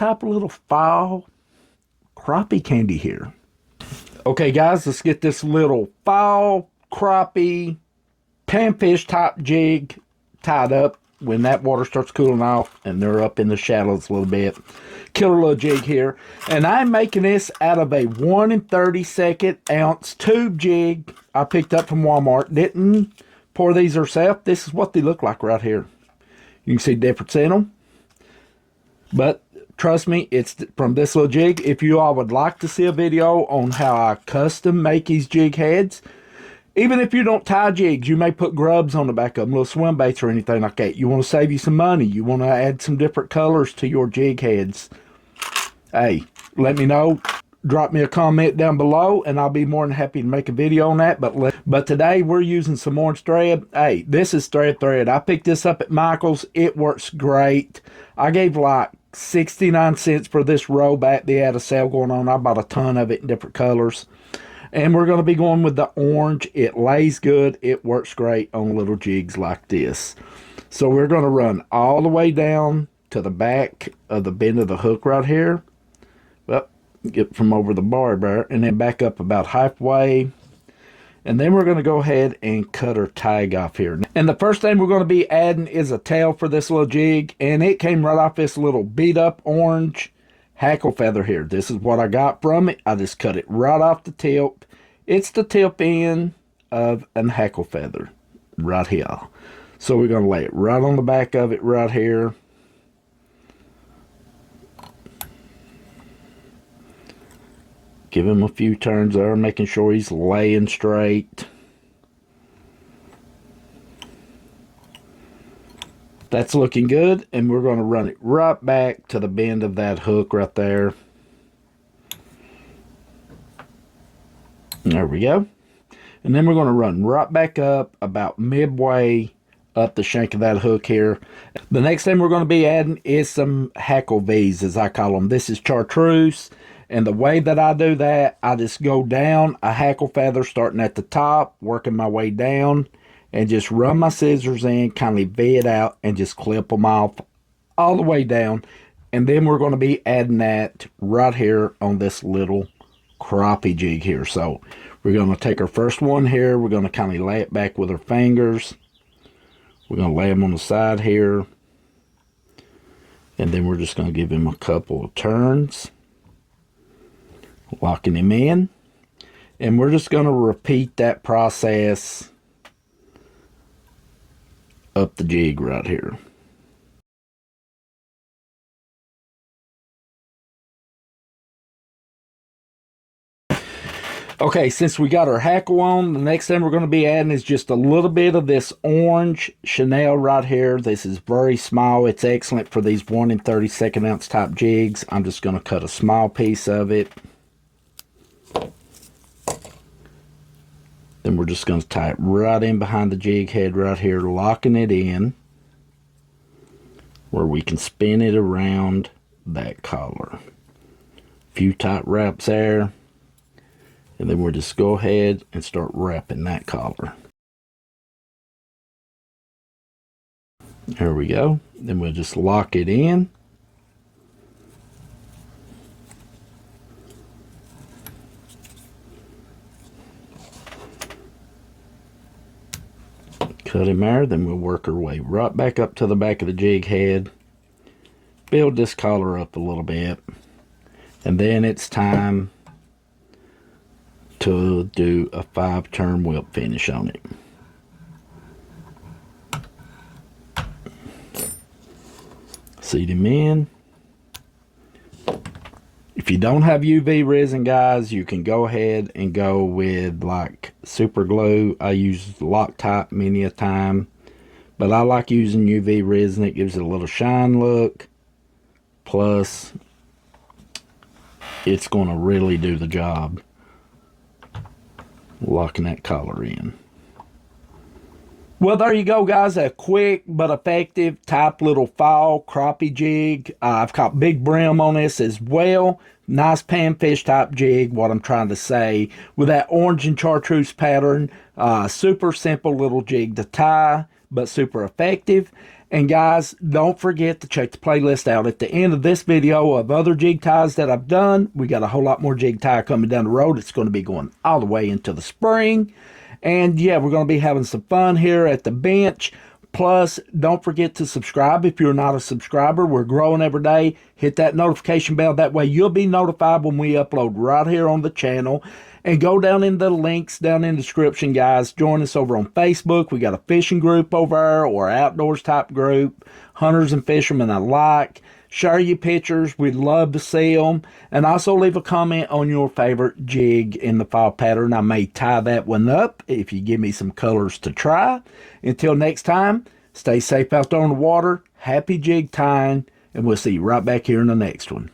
type of little fall crappie candy here. Okay guys, let's get this little fall crappie panfish type jig tied up. When that water starts cooling off and they're up in the shallows a little bit, killer little jig here. And I'm making this out of a 1 32 ounce tube jig I picked up from Walmart. Didn't pour these herself. This is what they look like right here. You can see difference in them, but trust me, it's from this little jig. If you all would like to see a video on how I custom make these jig heads, even if you don't tie jigs, you may put grubs on the back of them, little swim baits or anything like that. You want to save you some money. You want to add some different colors to your jig heads. Hey, let me know. Drop me a comment down below, and I'll be more than happy to make a video on that. But today, we're using some orange thread. Hey, this is thread. I picked this up at Michael's. It works great. I gave like 69 cents for this roll back. They had a sale going on. I bought a ton of it in different colors. And we're going to be going with the orange. It lays good. It works great on little jigs like this. So we're going to run all the way down to the back of the bend of the hook right here. Well, get from over the barb there, and then back up about halfway. And then we're going to go ahead and cut our tag off here. And the first thing we're going to be adding is a tail for this little jig. And it came right off this little beat up orange hackle feather here. This is what I got from it. I just cut it right off the tip. It's the tip end of an hackle feather right here. So we're going to lay it right on the back of it right here. Give him a few turns there, making sure he's laying straight. That's looking good, and we're going to run it right back to the bend of that hook right there. There we go. And then we're going to run right back up about midway up the shank of that hook here. The next thing we're going to be adding is some hackle V's, as I call them. This is chartreuse, and the way that I do that, I just go down a hackle feather starting at the top, working my way down, and just run my scissors in, kind of V it out, and just clip them off all the way down. And then we're going to be adding that right here on this little crappie jig here. So we're going to take our first one here. We're going to kind of lay it back with our fingers. We're going to lay them on the side here. And then we're just going to give him a couple of turns, locking him in. And we're just going to repeat that process up the jig right here. Okay, since we got our hackle on, the next thing we're going to be adding is just a little bit of this orange chenille right here. This is very small. It's excellent for these 1 32 ounce type jigs. I'm just going to cut a small piece of it. Then we're just going to tie it right in behind the jig head right here, locking it in where we can spin it around that collar. A few tight wraps there, and then we'll just go ahead and start wrapping that collar. There we go. Then we'll just lock it in. Cut him there, then we'll work our way right back up to the back of the jig head. Build this collar up a little bit. And then it's time to do a 5-turn whip finish on it. Seat him in. If you don't have UV resin, guys, you can go ahead and go with like super glue. I use Loctite many a time, but I like using UV resin. It gives it a little shine look. Plus, it's going to really do the job locking that collar in. Well, there you go, guys. A quick but effective type little fall crappie jig. I've caught big brim on this as well. Nice panfish type jig, what I'm trying to say. With that orange and chartreuse pattern. Super simple little jig to tie, but super effective. And guys, don't forget to check the playlist out at the end of this video of other jig ties that I've done. We got a whole lot more jig tie coming down the road. It's going to be going all the way into the spring. And yeah, we're going to be having some fun here at the bench. Plus, don't forget to subscribe if you're not a subscriber. We're growing every day. Hit that notification bell. That way you'll be notified when we upload right here on the channel. And go down in the links down in the description, guys. Join us over on Facebook. We got a fishing group over there, or outdoors type group. Hunters and fishermen alike. Share your pictures. We'd love to see them. And also leave a comment on your favorite jig in the fall pattern. I may tie that one up if you give me some colors to try. Until next time, stay safe out there on the water. Happy jig tying. And we'll see you right back here in the next one.